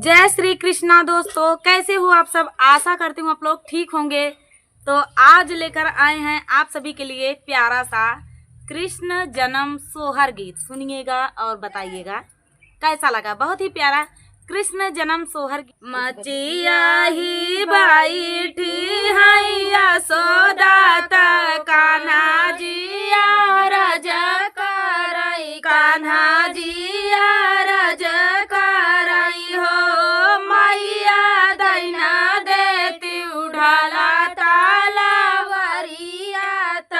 जय श्री कृष्णा दोस्तों, कैसे हो आप सब। आशा करती हूँ आप लोग ठीक होंगे। तो आज लेकर आए हैं आप सभी के लिए प्यारा सा कृष्ण जन्म सोहर गीत। सुनिएगा और बताइएगा कैसा लगा। बहुत ही प्यारा कृष्ण जन्म सोहर गीत। मचिया ही बैठी हैया सोदात कान्हा जिया रज करई, कान्हा जिया रज करई हो। मैया दैना देती उढ़ाला तालावरिया त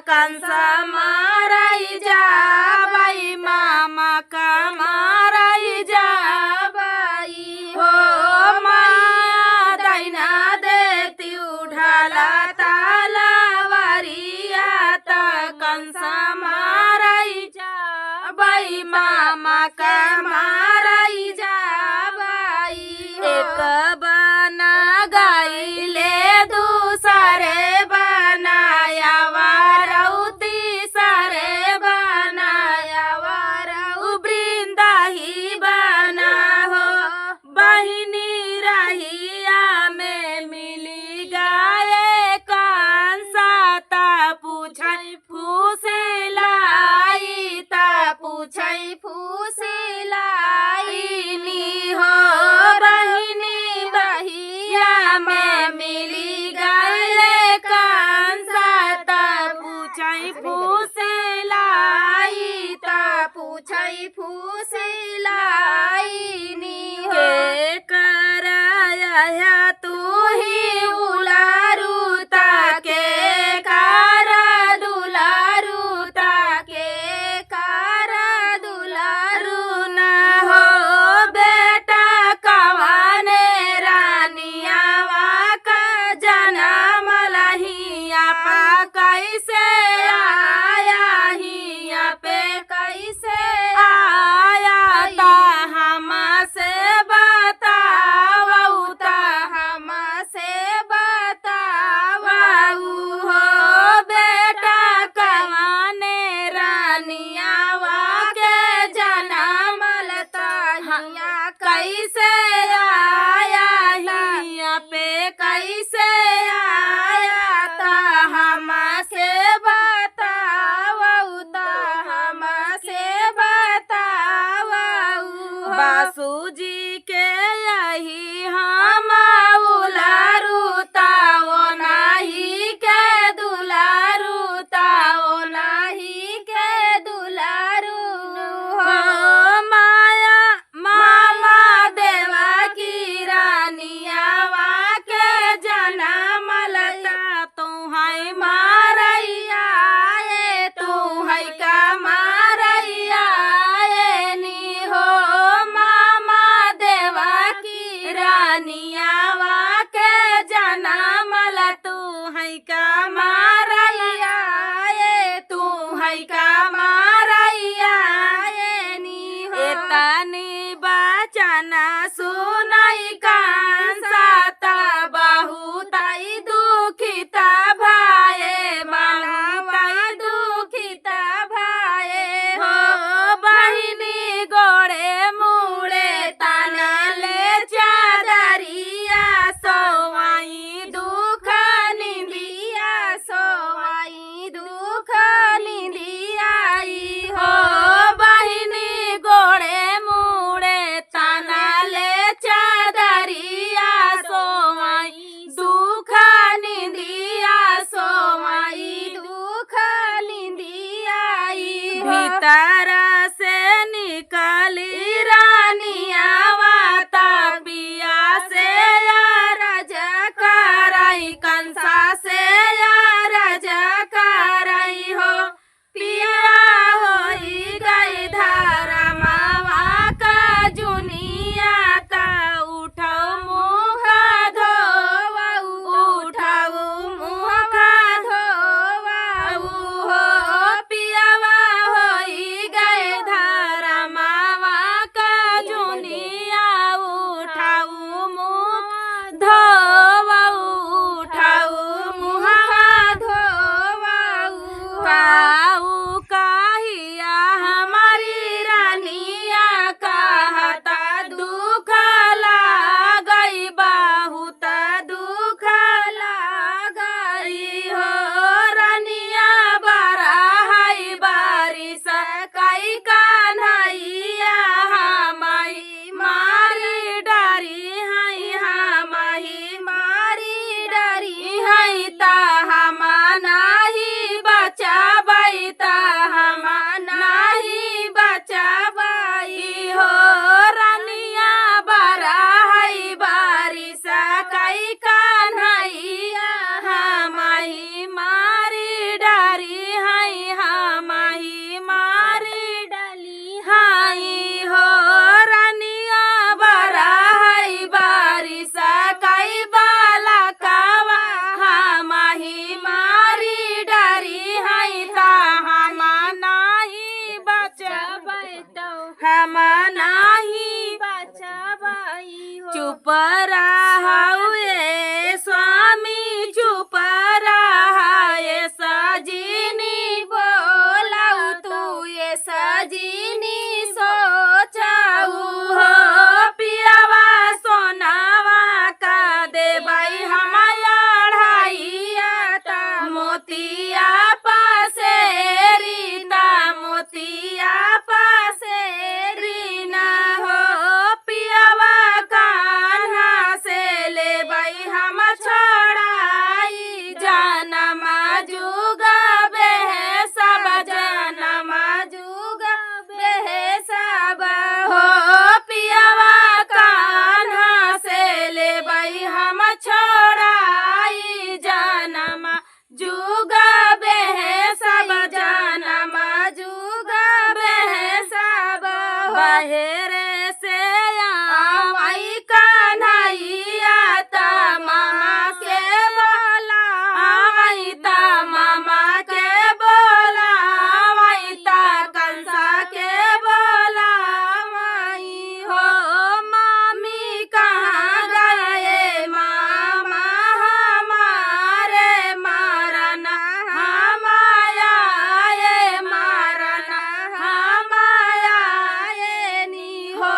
कंसा मारई जाबई, मामा का मारई जाबई हो। मैया दैना देती उढ़ाला तालावरिया त कंसा मारई जाबई, मामा का मारई जाबई हो। एक बना गईले दूसरे बनाया वारऊ, तीसरे बनाया वारऊ, वृंदा ही बना हो। बहिनी रहिया में मिली गाये कंसा ता पूछई फूसिलाई, ता पूछई फूसिलाई नी हो। बहिनी बहिया में मिली गईले कंसा ता पूछई फूसिलाई, ता पूछई फूसिलाई नी हो। के कराया तू ही उलारूता, के कारा दुलारूता, के कारा दुलारू ना हो। बेटा कवाने रानिया का जन्म लहिया पा कैसे आया, हिया पे कैसे आया ता हमसे बतावऊ, ता हमसे बतावऊ हो। बेटा कवाने रानिया के जन्म लता हिया कैसे आया, हिया पे कैसे आया ता हमसे बतावऊ, ता हमसे बतावऊ हो। बासूजी के यही हम उलारूता, वो नाही के दुलारूता, वो नाही के दुलारू हो। माया मामा देवा की रानिया के जन्म लता तू है मारैया, तू है का मारैया नी हो। मामा देवा की रानिया के जन्म ल तू है का मारैया, तू है का मारैया नी हो। एतनी बचना सुनई कंसा ता बहुतई दुखिता भाए, बहुतई दुखिता भाए हो। बहिनी गोड़े मुड़े तना ले चादरिया, सोवाई दुख निंदिया, सोवाई दुख निंदियाई हो। बहिनी गोड़े मुड़े तना ले चादरिया, चुप रहो ये स्वामी चुप रहा ये सजीनी बोलाऊ तू ये सजीनी सोचाऊ हो पियावा सोनावा का दे भाई हमारा ढाइया मोतिया पासे रीता मोतिया पासे रीना हो पियावा कान्हा से ले भाई हम छोड़ाई जनम जुगा बेह सब जनम जुगा बेह सब हो पियावा कान्हा से ले भाई हम छोड़ाई जनम जुगा बेह सब जनम जुगा बेह सब बहेरे से आई कन्हैया ता मामा के बोला आई ता मामा के बोला आई ता कंसा के बोला आई हो मामी कहाँ गए मामा हमारे मारना हमाया ये मारना हमाया ये नी हो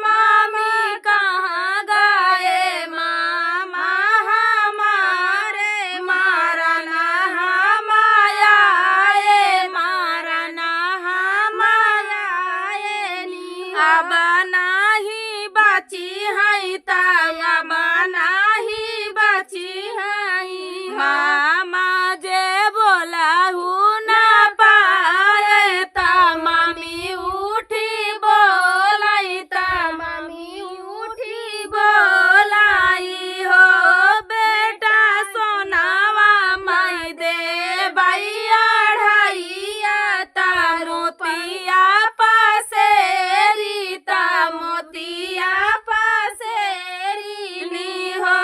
मामी कहाँ गए मामा हमारे मारना हमाया ये मारना हमाया ये नी अब नाही बची है तब नाही बची है मामा जे बोला हूँ ना पाए ता मामी उठी बोलाई ता मामी उठी बोलाई हो बेटा सोनावा मैं दे भैया ढाइया ता मोतिया पासे रीता मोतिया पासे रीनी हो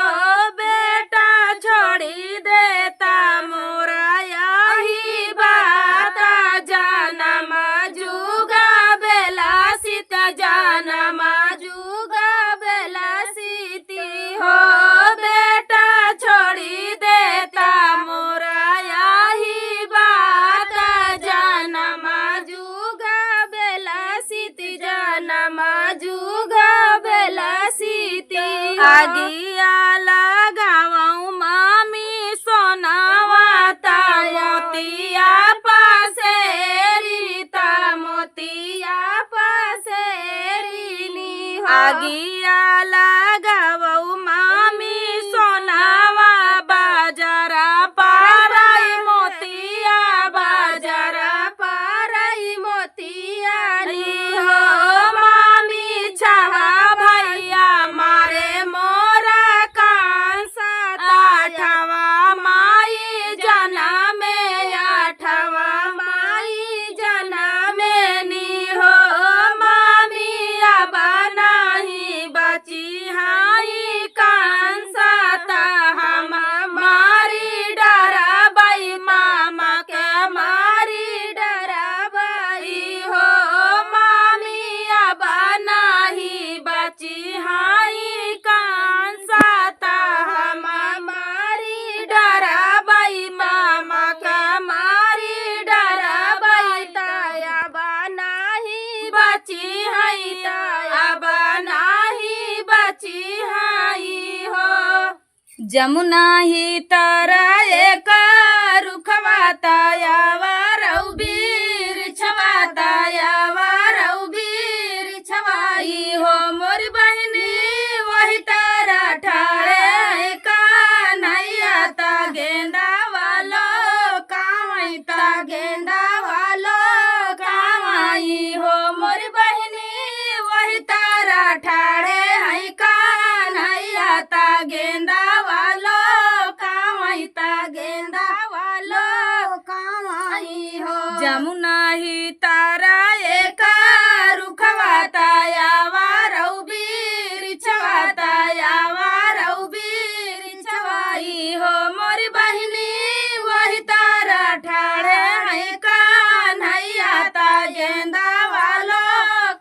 बेटा छोड़ी देता मोरा यही बात जनम जुगा बेला सीता जनम जुगा बेला सीती हो बेटा छोड़ी देता मोरा यही बात जनम जुगा बेला सीती जनम जुगा बेला सीती आगिया लगाऊं मामी सोनावा ता मोतिया पासे रीता मोतिया पासे रीनी आगिया लगाऊं मामी सोनावा बाजारा पाराई मोतिया बाजारा पाराई मोतिया नी हो मामी छहा भैया मारे मोरा कांसा आठवा माई जना में आठवा माई जना में नी हो मामी अब नहीं बची हाई कांसा ता हम मारी डरा बाई मामा के मारी डरा बाई हो मामी अब नहीं बची हाई कांसा ता हम मारी डरा बाई मामा के मारी डरा बाई ताया नहीं बची हाई ताया नहीं बची हाई हो जमुना ही तारा एक रुखवाताया वारऊ बीर छवाताया वारऊ बीर छवाई हो मोरी बहनी वही तारा ठाड़े कन्हैया ता गेंदा वालो कावई ता गेंदा वालो कावई हो मोरी बहनी वही तारा ठाड़े है कन्हैया ता गेंदा वालो कावई ता गेंदा वालो कावई हो जमुना ही तारा एक रुखवाताया वारऊ बीर छवाताया वारऊ बीर छवाई हो मोरी बहनी वही तारा ठाड़े है कन्हैया ता गेंदा वालो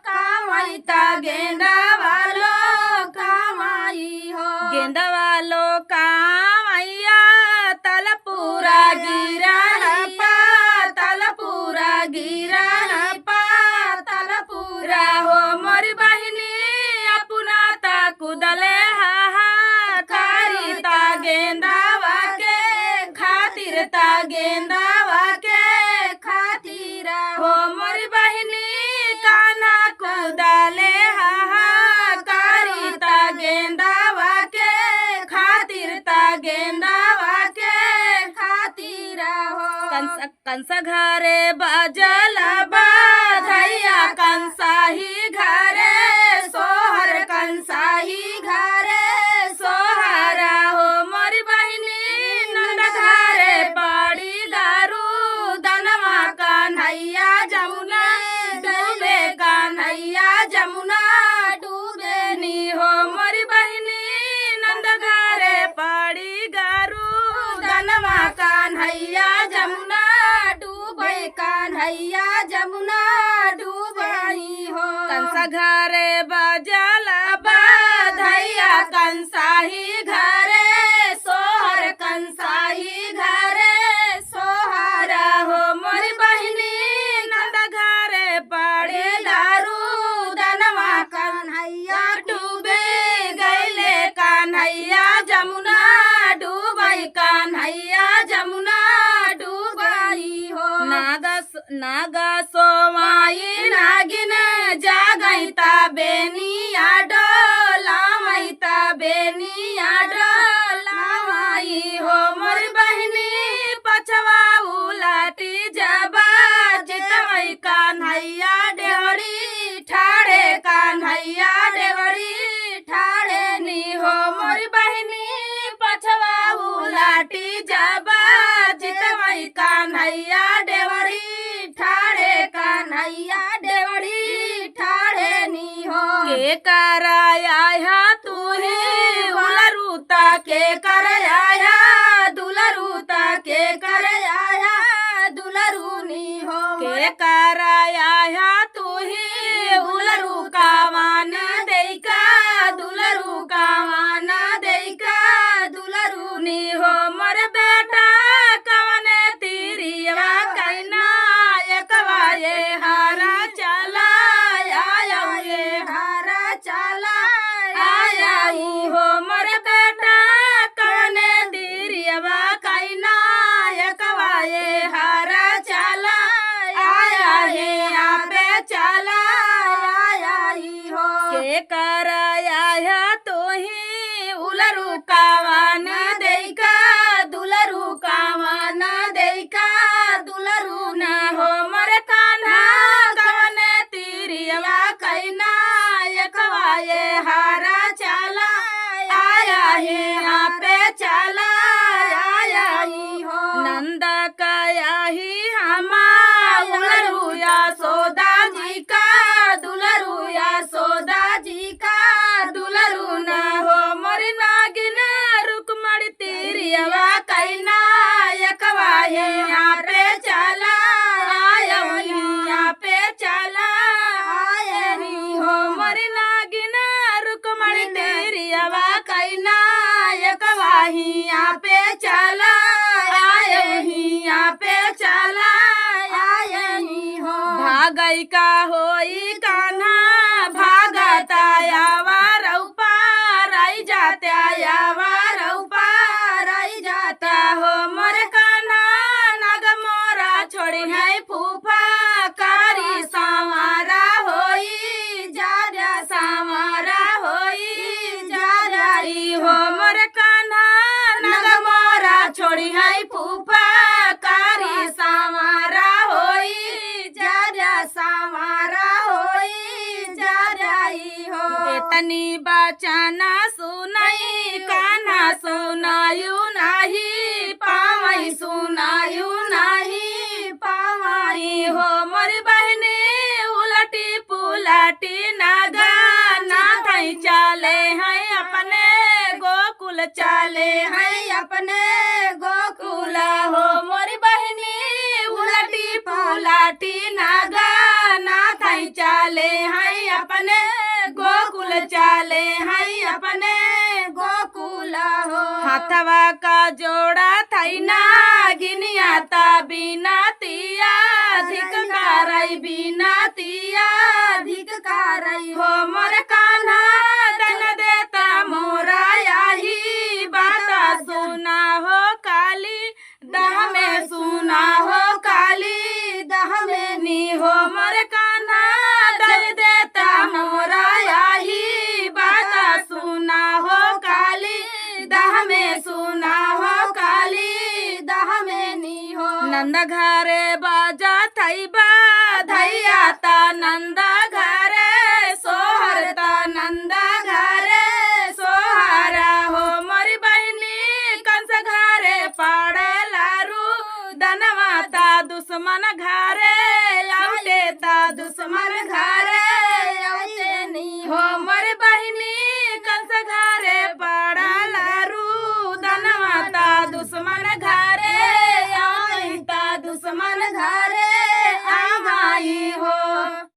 कावई ता गेंदा वालो कावई कंसा घरे बजल बाधैया कंसा ही घरे सोहर कंसा ही घरे सोहरा हो मोरी बहिनी नंद घरे पड़ी दारू दनवा कन्हैया जमुना डूबे कन्हैया जमुना डूबे नी हो मोरी बहिनी नंद घरे पड़ी गारू दनवा कन्हैया जमुना डूबे कन्हैया जमुना डूबई हो कंसा घरे बजल बाधैया कंसा ही घरे सोहर कंसा ही घरे सोहरा हो मोरी बहिनी नंद घरे पड़े दारू दनवा कन्हैया डूबे गैले कन्हैया जमुना डूबई कन्हैया जमुना डूबई हो नागा सोमाई नागिन जागैता बेनिया डोलामैता बेनिया डोलामई हो मोरी बहिनी पछवा उलाटी जबा जितवई कन्हैया डेवड़ी ठाड़े कन्हैया डेवड़ी ठाड़े नी हो मोरी बहिनी पछवा उलाटी जबा जितवई कन्हैया डेवड़ी ठाड़े कन्हैया डेवड़ी ठाड़े नी हो के कराया है तू ही उलरूता के कराया दुलरूता के कराया दुलरूनी हो के कराया है तू ही उलरू कावान देका दुलरू कावान देका दुलरूनी हो मोर बेटा कवने तीरिया कैना एकवा ये हारा चला आया ये हारा चला आया हो मोर बेटा कवने तीरिया कैना एकवा ये हारा चला आया है यहाँ पे चला आया हो के कराया है तो ही उलरू कावान देका दुलरू कावान देका दुलरू न हो मोर कान्हा कवने तीरिया कैना एकवा ये हारा चला आया है यहाँ पे चला आया हो नंद कया ही हमा उलरू यशोदा जी का दुलरू यशोदा जी का दुलरू न हो मोरी नागिन रुकमणी तीरिया कैना एकवा ये यहाँ पे चला आया यहाँ पे चला आया हो मोरी नागिन रुकमणी तीरिया कैना एकवा यहाँ पे चला आया यहाँ पे चला आया हो भागई का होई कान्हा भागता यावा रऊपा राई जात्या यावा रऊपा राई जाता हो मोर कान्हा नाग मोरा छोड़ी है फूफा कारी सावारा होई जा सावारा होई जा हो मोर कान्हा नाग मोरा छोड़ी है फूफा कारी सावारा होई जा सावारा होई जा हो इतनी बचना सुनाई कान्हा सुनायु नाही पावई सुनायु नाही पावई हो मोरी बहनी उलटी पुलटी नागा ना थई चले हैं अपने गोकुल चले हैं अपने गोकुल हो मोरी बहनी उलटी पुलटी नागा ना थई चले हैं अपने गोकुल चले हैं अपने गोकुल हो हाथवा का जोड़ा थई ना गिनिया ता बिना तिया धिक्कारई बिना तिया धिक्कारई हो मोर कान्हा दन देता मोरा यही बात सुना हो काली दह में सुना हो काली दह में नी हो मोर कान्हा दन देता मोरा यही बात सुना हो काली दह में सुना हो काली दह में नी हो नंद घरे बाजा थई बा धैया ता नंद घरे सोहर ता नंद घरे सोहारा हो मोरी बहनी कंस घरे पाड़े लारू दनवा ता दुश्मन घरे लौटे ता दुश्मन घरे हो मोरी बहनी कंस घरे पाड़ा लारू दनवा ता दुश्मन घरे ता दुश्मन घरे